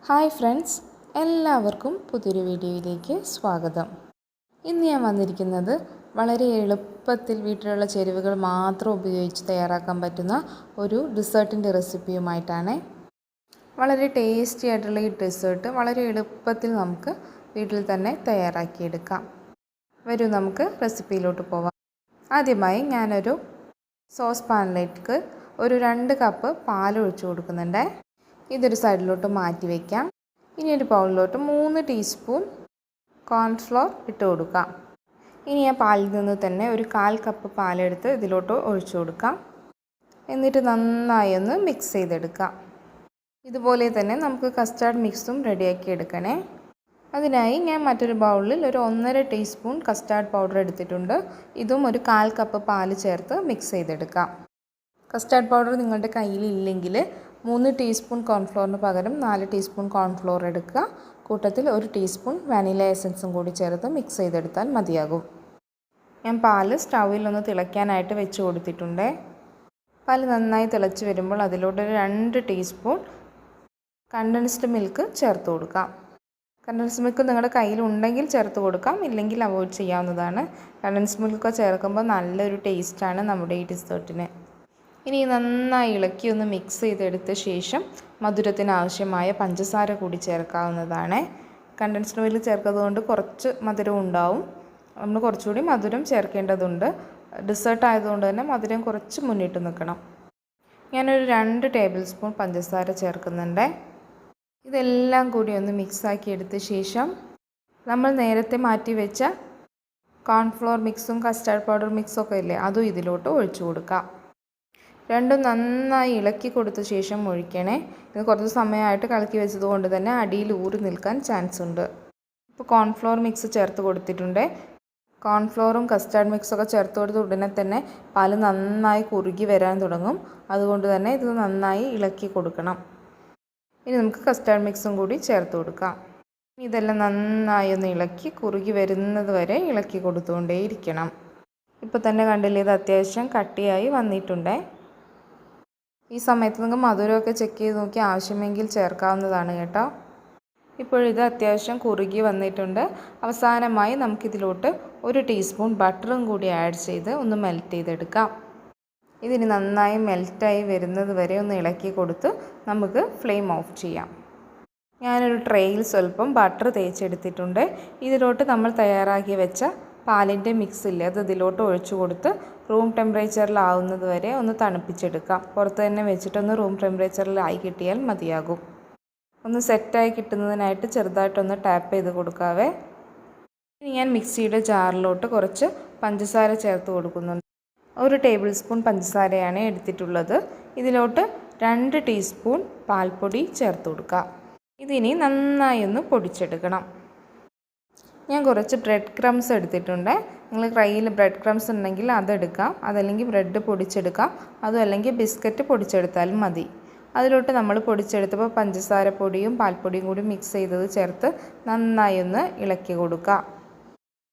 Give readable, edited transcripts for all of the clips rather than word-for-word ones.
Hi friends, എല്ലാവർക്കും പുതിയൊരു വീഡിയോയിലേക്ക് സ്വാഗതം. ഇന്ന് ഞാൻ വന്നിരിക്കുന്നത് വളരെ എളുപ്പത്തിൽ വീട്ടിലുള്ള ചേരുവകൾ മാത്രം ഉപയോഗിച്ച് തയ്യാറാക്കാൻ പറ്റുന്ന ഒരു ഡെസേർട്ടിൻ്റെ റെസിപ്പിയുമായിട്ടാണ്. വളരെ ടേസ്റ്റി ആയിട്ടുള്ള ഈ ഡെസേർട്ട് വളരെ എളുപ്പത്തിൽ നമുക്ക് വീട്ടിൽ തന്നെ തയ്യാറാക്കിയെടുക്കാം. വരൂ നമുക്ക് റെസിപ്പിയിലോട്ട് പോവാം. ആദ്യമായി ഞാനൊരു സോസ് പാനിലേക്ക് ഒരു 2 കപ്പ് പാൽ ഒഴിച്ചു കൊടുക്കുന്നുണ്ട്. ഇതൊരു സൈഡിലോട്ട് മാറ്റി വയ്ക്കാം. ഇനി ഒരു ബൗളിലോട്ട് 3 ടീസ്പൂൺ കോൺഫ്ലോർ ഇട്ട് കൊടുക്കാം. ഇനി ആ പാലിൽ നിന്ന് തന്നെ ഒരു 1/4 കപ്പ് പാലെടുത്ത് ഇതിലോട്ട് ഒഴിച്ചു കൊടുക്കാം. എന്നിട്ട് നന്നായി ഒന്ന് മിക്സ് ചെയ്തെടുക്കാം. ഇതുപോലെ തന്നെ നമുക്ക് കസ്റ്റാർഡ് മിക്സും റെഡിയാക്കി എടുക്കണേ. അതിനായി ഞാൻ മറ്റൊരു ബൗളിൽ ഒരു 1.5 ടീസ്പൂൺ കസ്റ്റാർഡ് പൗഡർ എടുത്തിട്ടുണ്ട്. ഇതും ഒരു 1/4 കപ്പ് പാൽ ചേർത്ത് മിക്സ് ചെയ്തെടുക്കാം. കസ്റ്റാർഡ് പൗഡർ നിങ്ങളുടെ കയ്യിലില്ലെങ്കിൽ 3 ടീസ്പൂൺ കോൺഫ്ലോറിന് പകരം 4 ടീസ്പൂൺ കോൺഫ്ലോർ എടുക്കുക. കൂട്ടത്തിൽ 1 ടീസ്പൂൺ വാനില എസൻസും കൂടി ചേർത്ത് മിക്സ് ചെയ്തെടുത്താൽ മതിയാകും. ഞാൻ പാൽ സ്റ്റൗവിൽ ഒന്ന് തിളയ്ക്കാനായിട്ട് വെച്ച് കൊടുത്തിട്ടുണ്ട്. പാൽ നന്നായി തിളച്ച് വരുമ്പോൾ അതിലോട്ട് 2 ടീസ്പൂൺ കണ്ടൻസ്ഡ് മിൽക്ക് ചേർത്ത് കൊടുക്കാം. കണ്ടൻസ്ഡ് മിൽക്ക് നിങ്ങളുടെ കയ്യിലുണ്ടെങ്കിൽ ചേർത്ത് കൊടുക്കാം, ഇല്ലെങ്കിൽ അവോയ്ഡ് ചെയ്യാവുന്നതാണ്. കണ്ടൻസ്ഡ് മിൽക്ക് ചേർക്കുമ്പോൾ നല്ലൊരു ടേസ്റ്റാണ് നമ്മുടെ ഈ ഡെസേർട്ടിന്. ഇനി നന്നായി ഇളക്കി ഒന്ന് മിക്സ് ചെയ്തെടുത്ത ശേഷം മധുരത്തിന് ആവശ്യമായ പഞ്ചസാര കൂടി ചേർക്കാവുന്നതാണ്. കണ്ടൻസ്ഡ് മിൽക്ക് ചേർക്കുന്നതുകൊണ്ട് കുറച്ച് മധുരം ഉണ്ടാവും. നമ്മൾ കുറച്ചുകൂടി മധുരം ചേർക്കേണ്ടതുണ്ട്. ഡെസേർട്ട് ആയതുകൊണ്ട് തന്നെ മധുരം കുറച്ച് മുന്നിട്ട് നിൽക്കണം. ഞാനൊരു 2 ടേബിൾ സ്പൂൺ പഞ്ചസാര ചേർക്കുന്നുണ്ട്. ഇതെല്ലാം കൂടി ഒന്ന് മിക്സാക്കി എടുത്ത ശേഷം നമ്മൾ നേരത്തെ മാറ്റി വെച്ച കോൺഫ്ലോർ മിക്സും കസ്റ്റാർഡ് പൗഡർ മിക്സൊക്കെ ഇല്ലേ, അതും ഇതിലോട്ട് ഒഴിച്ചു കൊടുക്കാം. രണ്ടും നന്നായി ഇളക്കി കൊടുത്ത ശേഷം ഒഴിക്കണേ. ഇത് കുറച്ച് സമയമായിട്ട് കലക്കി വെച്ചതുകൊണ്ട് തന്നെ അടിയിൽ ഊറി നിൽക്കാൻ ചാൻസ് ഉണ്ട്. ഇപ്പോൾ കോൺഫ്ലോർ മിക്സ് ചേർത്ത് കൊടുത്തിട്ടുണ്ട്. കോൺഫ്ലോറും കസ്റ്റാർഡ് മിക്സൊക്കെ ചേർത്ത് കൊടുത്ത ഉടനെ തന്നെ പാൽ നന്നായി കുറുകി വരാൻ തുടങ്ങും. അതുകൊണ്ട് തന്നെ ഇത് നന്നായി ഇളക്കി കൊടുക്കണം. ഇനി നമുക്ക് കസ്റ്റാർഡ് മിക്സും കൂടി ചേർത്ത് കൊടുക്കാം. ഇതെല്ലാം നന്നായി ഒന്ന് ഇളക്കി കുറുകി വരുന്നത് വരെ ഇളക്കി കൊടുത്തുകൊണ്ടേയിരിക്കണം. ഇപ്പോൾ തന്നെ കണ്ടില്ലേ, ഇത് അത്യാവശ്യം കട്ടിയായി വന്നിട്ടുണ്ട്. ഈ സമയത്ത് നിങ്ങൾക്ക് മധുരമൊക്കെ ചെക്ക് ചെയ്ത് നോക്കി ആവശ്യമെങ്കിൽ ചേർക്കാവുന്നതാണ് കേട്ടോ. ഇപ്പോഴിത് അത്യാവശ്യം കുറുകി വന്നിട്ടുണ്ട്. അവസാനമായി നമുക്കിതിലോട്ട് 1 ടീസ്പൂൺ ബട്ടറും കൂടി ആഡ് ചെയ്ത് ഒന്ന് മെൽറ്റ് ചെയ്തെടുക്കാം. ഇതിന് നന്നായി മെൽറ്റായി വരുന്നത് വരെ ഒന്ന് ഇളക്കി കൊടുത്ത് നമുക്ക് ഫ്ലെയിം ഓഫ് ചെയ്യാം. ഞാനൊരു ട്രേയിൽ സ്വല്പം ബട്ടർ തേച്ചെടുത്തിട്ടുണ്ട്. ഇതിലോട്ട് നമ്മൾ തയ്യാറാക്കി വെച്ച പാലിൻ്റെ മിക്സ് ഇല്ലേ, അത് ഇതിലോട്ട് ഒഴിച്ചു കൊടുത്ത് റൂം ടെമ്പറേച്ചറിലാവുന്നത് വരെ ഒന്ന് തണുപ്പിച്ചെടുക്കാം. പുറത്ത് തന്നെ വെച്ചിട്ടൊന്ന് റൂം ടെമ്പറേച്ചറിലായി കിട്ടിയാൽ മതിയാകും. ഒന്ന് സെറ്റായി കിട്ടുന്നതിനായിട്ട് ചെറുതായിട്ടൊന്ന് ടാപ്പ് ചെയ്ത് കൊടുക്കാവേ. ഇനി ഞാൻ മിക്സിയുടെ ജാറിലോട്ട് കുറച്ച് പഞ്ചസാര ചേർത്ത് കൊടുക്കുന്നുണ്ട്. 1 ടേബിൾ സ്പൂൺ പഞ്ചസാരയാണ് എടുത്തിട്ടുള്ളത്. ഇതിലോട്ട് 2 ടീസ്പൂൺ പാൽപ്പൊടി ചേർത്ത് കൊടുക്കാം. ഇതിനി നന്നായി ഒന്ന് പൊടിച്ചെടുക്കണം. ഞാൻ കുറച്ച് ബ്രെഡ് ക്രംസ് എടുത്തിട്ടുണ്ട്. നിങ്ങൾ കയ്യിൽ ബ്രെഡ് ക്രംസ് ഉണ്ടെങ്കിൽ അതെടുക്കാം, അതല്ലെങ്കിൽ ബ്രെഡ് പൊടിച്ചെടുക്കാം, അതും അല്ലെങ്കിൽ ബിസ്ക്കറ്റ് പൊടിച്ചെടുത്താലും മതി. അതിലോട്ട് നമ്മൾ പൊടിച്ചെടുത്തപ്പോൾ പഞ്ചസാര പൊടിയും പാൽപ്പൊടിയും കൂടി മിക്സ് ചെയ്തത് ചേർത്ത് നന്നായി ഒന്ന് ഇളക്കി കൊടുക്കുക.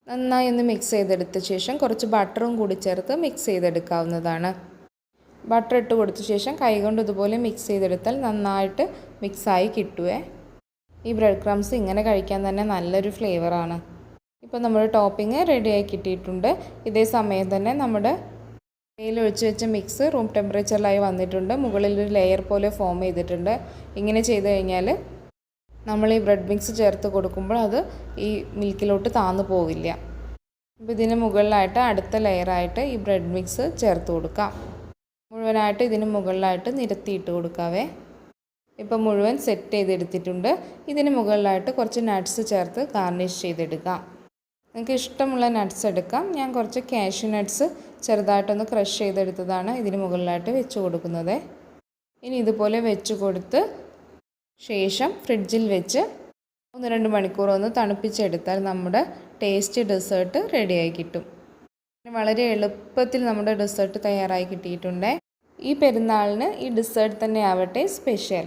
നന്നായി ഒന്ന് മിക്സ് ചെയ്തെടുത്ത ശേഷം കുറച്ച് ബട്ടറും കൂടി ചേർത്ത് മിക്സ് ചെയ്തെടുക്കാവുന്നതാണ്. ബട്ടർ ഇട്ട് കൊടുത്ത ശേഷം കൈകൊണ്ട് ഇതുപോലെ മിക്സ് ചെയ്തെടുത്താൽ നന്നായിട്ട് മിക്സായി കിട്ടുവേ. ഈ ബ്രെഡ് ക്രംസ് ഇങ്ങനെ കഴിക്കാൻ തന്നെ നല്ലൊരു ഫ്ലേവറാണ്. ഇപ്പോൾ നമ്മുടെ ടോപ്പിംഗ് റെഡിയായി കിട്ടിയിട്ടുണ്ട്. ഇതേ സമയം തന്നെ നമ്മുടെ കയ്യിൽ ഒഴിച്ച് വെച്ച മിക്സ് റൂം ടെമ്പറേച്ചറിലായി വന്നിട്ടുണ്ട്. മുകളിൽ ഒരു ലെയർ പോലെ ഫോം ചെയ്തിട്ടുണ്ട്. ഇങ്ങനെ ചെയ്ത് കഴിഞ്ഞാൽ നമ്മൾ ഈ ബ്രെഡ് മിക്സ് ചേർത്ത് കൊടുക്കുമ്പോൾ അത് ഈ മിൽക്കിലോട്ട് താന്നു പോവില്ല. അപ്പോൾ ഇതിന് മുകളിലായിട്ട് അടുത്ത ലെയറായിട്ട് ഈ ബ്രെഡ് മിക്സ് ചേർത്ത് കൊടുക്കാം. മുഴുവനായിട്ട് ഇതിന് മുകളിലായിട്ട് നിരത്തിയിട്ട് കൊടുക്കാവേ. ഇപ്പോൾ മുഴുവൻ സെറ്റ് ചെയ്തെടുത്തിട്ടുണ്ട്. ഇതിന് മുകളിലായിട്ട് കുറച്ച് നട്ട്സ് ചേർത്ത് ഗാർണിഷ് ചെയ്തെടുക്കാം. നിങ്ങൾക്ക് ഇഷ്ടമുള്ള നട്ട്സ് എടുക്കാം. ഞാൻ കുറച്ച് കാഷ്യൂ നട്ട്സ് ചെറുതായിട്ടൊന്ന് ക്രഷ് ചെയ്തെടുത്തതാണ് ഇതിന് മുകളിലായിട്ട് വെച്ച് കൊടുക്കുന്നത്. ഇനി ഇതുപോലെ വെച്ച് കൊടുത്ത് ശേഷം ഫ്രിഡ്ജിൽ വെച്ച് 1-2 മണിക്കൂർ ഒന്ന് തണുപ്പിച്ചെടുത്താൽ നമ്മുടെ ടേസ്റ്റി ഡെസേർട്ട് റെഡിയായി കിട്ടും. വളരെ എളുപ്പത്തിൽ നമ്മുടെ ഡെസേർട്ട് തയ്യാറായി കിട്ടിയിട്ടുണ്ട്. ഈ പെരുന്നാളിന് ഈ ഡെസേർട്ട് തന്നെ ആവട്ടെ സ്പെഷ്യൽ.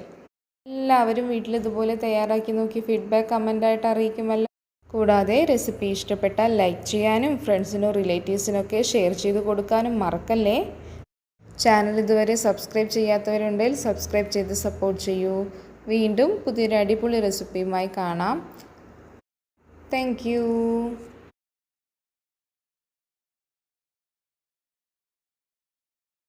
എല്ലാവരും വീട്ടിൽ ഇതുപോലെ തയ്യാറാക്കി നോക്കി ഫീഡ്ബാക്ക് കമൻ്റായിട്ട് അറിയിക്കുമല്ലോ. കൂടാതെ റെസിപ്പി ഇഷ്ടപ്പെട്ടാൽ ലൈക്ക് ചെയ്യാനും ഫ്രണ്ട്സിനും റിലേറ്റീവ്സിനൊക്കെ ഷെയർ ചെയ്ത് കൊടുക്കാനും മറക്കല്ലേ. ചാനൽ ഇതുവരെ സബ്സ്ക്രൈബ് ചെയ്യാത്തവരുണ്ടെങ്കിൽ സബ്സ്ക്രൈബ് ചെയ്ത് സപ്പോർട്ട് ചെയ്യൂ. വീണ്ടും പുതിയൊരു അടിപൊളി റെസിപ്പിയുമായി കാണാം. Thank you.